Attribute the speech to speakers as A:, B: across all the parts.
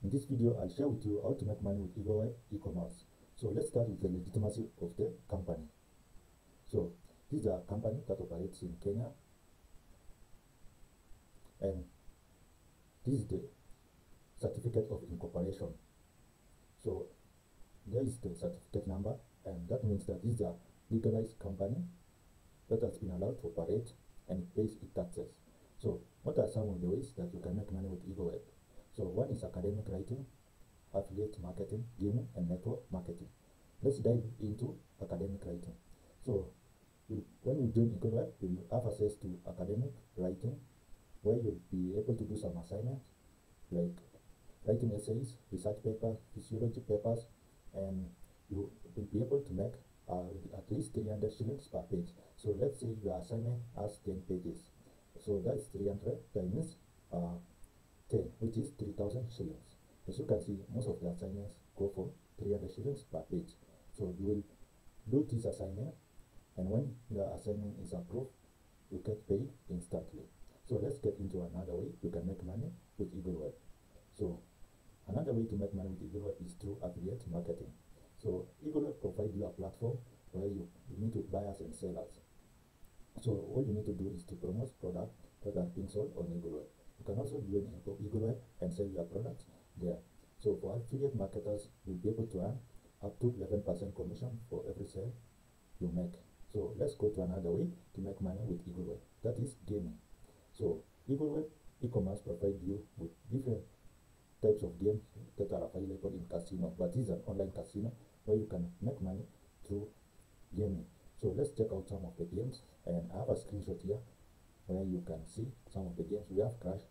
A: In this video, I'll share with you how to make money with EagleWeb e-commerce. So let's start with the legitimacy of the company. So this is a company that operates in Kenya, and this is the certificate of incorporation. So there is the certificate number, and that means that this is a legalized company that has been allowed to operate and it pays its taxes. So what are some of the ways that you can make money with EagleWeb? So one is academic writing, affiliate marketing, gaming, and network marketing. Let's dive into academic writing. So when you join EagleWeb, you will have access to academic writing, where you'll be able to do some assignments like writing essays, research papers, physiology papers, and you will be able to make at least 300 shillings per page. So let's say your assignment has 10 pages. So that's 300 times 10, which is 3,000 shillings. As you can see, most of the assignments go for 300 shillings per page. So you will do this assignment, and when the assignment is approved, you get paid instantly. So let's get into another way you can make money with EagleWeb. So another way to make money with EagleWeb is through affiliate marketing. So EagleWeb provides you a platform where you meet with buyers and sellers. So all you need to do is to promote products that are being sold on EagleWeb. You can also join EagleWeb and sell your products there. So for affiliate marketers, you'll be able to earn up to 11% commission for every sale you make. So let's go to another way to make money with EagleWeb, that is gaming. So EagleWeb e-commerce provides you with different types of games that are available in casino, but this is an online casino where you can make money through gaming. So let's check out some of the games, and I have a screenshot here where you can see some of the games. We have Crash,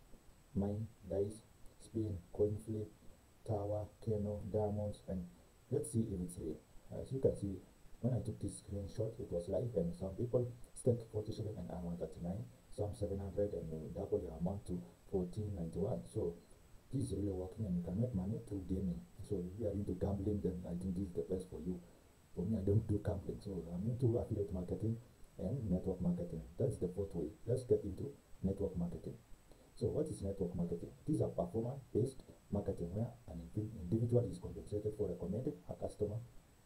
A: Mine, Dice, Spin, Coin Flip, Tower, Keno, Diamonds, and let's see if it's real. As you can see, when I took this screenshot, it was live, and some people stake 40 shillings and earn 139, some 700 and double the amount to 1491. So this is really working, and you can make money through gaming. So if you are into gambling, then I think this is the best for you. For me, I don't do gambling, so I'm into affiliate marketing and network marketing. That's the fourth way. Let's get into network marketing. So what is network marketing? These are performance-based marketing where an individual is compensated for recommending a customer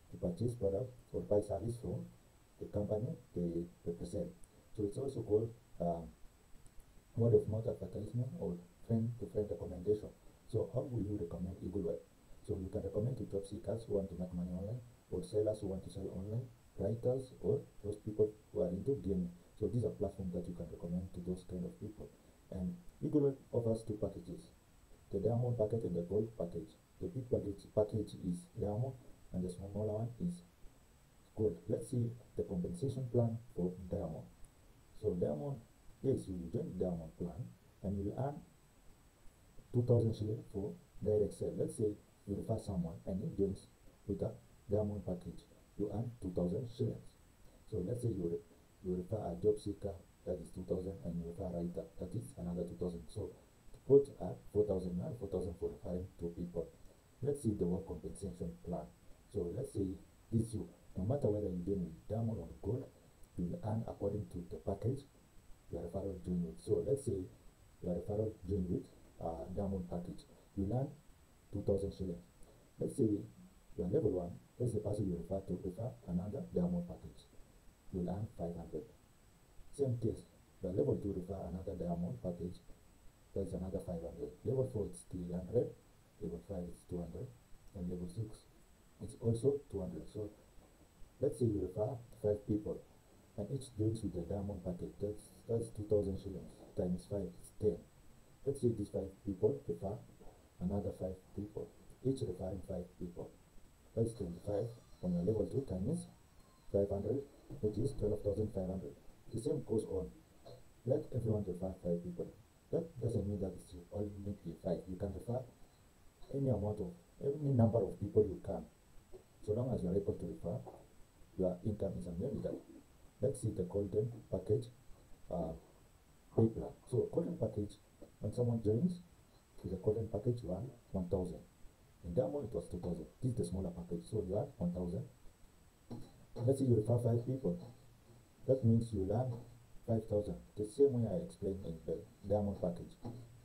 A: to purchase product or buy service from the company they represent. So it's also called word of mouth advertisement or friend-to-friend recommendation. So how will you recommend EagleWeb? So you can recommend to job seekers who want to make money online, or sellers who want to sell online, writers, or those people who are into gaming. So these are platforms that you can recommend to those kind of people. And EagleWeb offers two packages: the diamond package and the gold package. The big package is diamond, and the smaller one is gold. Let's see the compensation plan for diamond. So diamond, yes, you will join the diamond plan, and you will earn 2,000 shillings for direct sale. Let's say you refer someone and he joins with a diamond package, you earn 2,000 shillings. So let's say you refer a job seeker, that is 2,000, and you refer a writer, that is another 2,000. So both are 4,000 and 4,000 for referring two people. Let's see the work compensation plan. So let's say this you, no matter whether you join with diamond or gold, you will earn according to the package your referral join with. So let's say your referral join with diamond package, you earn 2,000 shillings. Let's say you are level 1, let's say the person you refer to refer another diamond package, you will earn 500. Same case, you are level 2 refer another diamond package, that's another 500. Level 4 it's 300, level 5 it's 200, and level 6 it's also 200. So let's say you refer 5 people, and each joins with the diamond package, that's 2,000 shillings times 5 is 10. Let's say these 5 people refer another 5 people, each referring 5 people, that's 25 on your level 2 times 500, which is 12,500. The same goes on. Let everyone refer 5 people. That doesn't mean that it's only 5. You can refer any number of people you can, so long as you are able to refer. Your income is unlimited. Let's see the golden package pay plan. So golden package, when someone joins with the golden package, you earn 1,000. In diamond it was 2,000. This is the smaller package, so you earn 1,000. Let's say you refer 5 people, that means you earn 5,000. The same way I explained in the diamond package.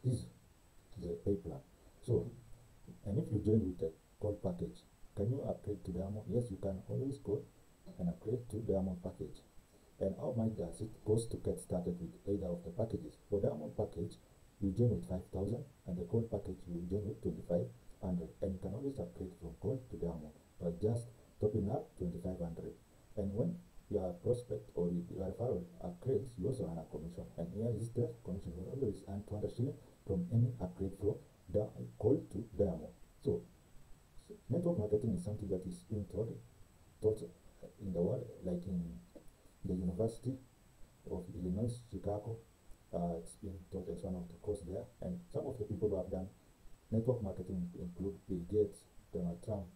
A: This is the pay plan. So And if you join with the gold package, can you upgrade to diamond? Yes, you can always go and upgrade to diamond package. And how much does it cost to get started with either of the packages? For diamond package, you join with 5,000, and the gold package you join with 2,500, and you can always upgrade from gold to diamond by just topping up 2,500. And when your prospect or your referral upgrades, you also earn a commission. And here is the commission: you always earn 200 shillings from any upgrade from gold to diamond. So network marketing is something that is being taught in the world, like in the University of Illinois, Chicago. It's been taught as one of the courses there, and some of the people who have done network marketing include Bill Gates, Donald Trump.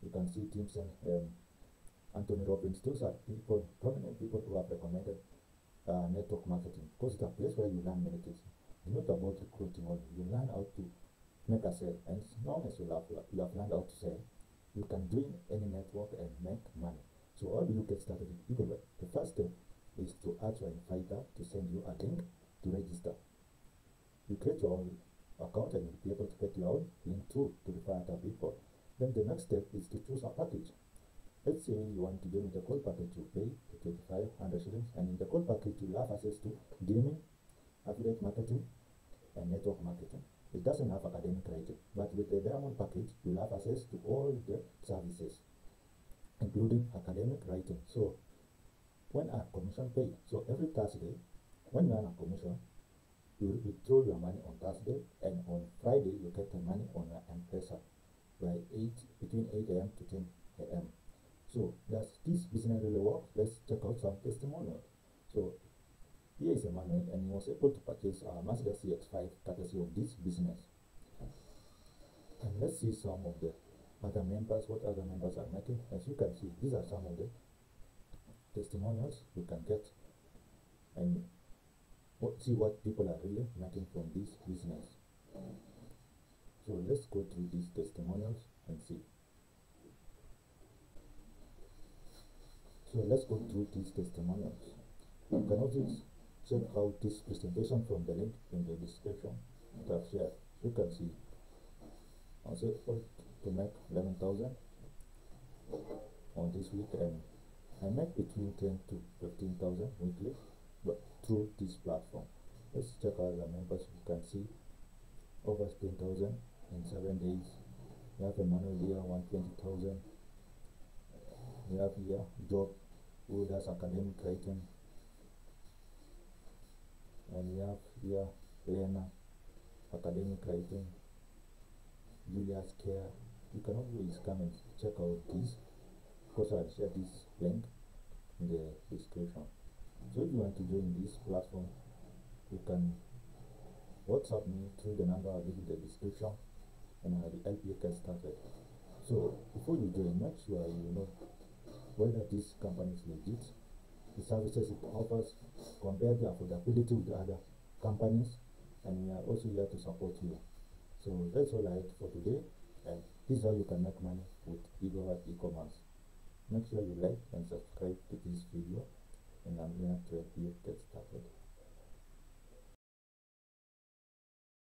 A: You can see Timson, Anthony Robbins. Those are people, prominent people who have recommended network marketing, because it's a place where you learn many things. It's not about recruiting only. You learn how to make a sale, and as long as you have learned how to sell, you can join any network and make money. So how do you get started in Eagle? The first step is to ask your inviter to send you a link to register. You create your own account and you'll be able to get your own link too to refer other people. Then the next step is to choose a package. Let's say you want to join the gold package, you pay the 2,500 shillings, and in the gold package you have access to gaming, affiliate marketing, and network marketing. It doesn't have academic writing, but with the diamond package you'll have access to all the services, including academic writing. So when a commission paid, so every Thursday when you earn a commission, you withdraw your money on Thursday, and on Friday you get the money on your M-Pesa by between 8 a.m. to 10 a.m. So does this business really work? Let's check out some testimonials. So here is Emmanuel, and he was able to purchase a Mazda CX-5 courtesy of this business. And let's see some of the other members, what other members are making. As you can see, these are some of the testimonials you can get, and see what people are really making from this business. So let's go through these testimonials and see. So let's go through these testimonials. You can also check out this presentation from the link in the description that I've shared. You can see I was able to make 11,000 on this week, and I make between 10 to 15,000 weekly, but through this platform. Let's check out the members. You can see over 10,000 in 7 days. We have Emmanuel here, 120,000. We have here Job, who does academic writing, and we have here Elena, academic writing, Julia's Care. You can always come and check out this, because I'll share this link in the description. So if you want to join this platform, you can WhatsApp me through the number I'll leave in the description, and I'll help you get started. So before you join, make sure you know whether this company is legit, the services it offers, compare the affordability with other companies, and we are also here to support you. So that's all I had for today, and this is how you can make money with Eagle e-commerce. Make sure you like and subscribe to this video, and I'm here to help you get started.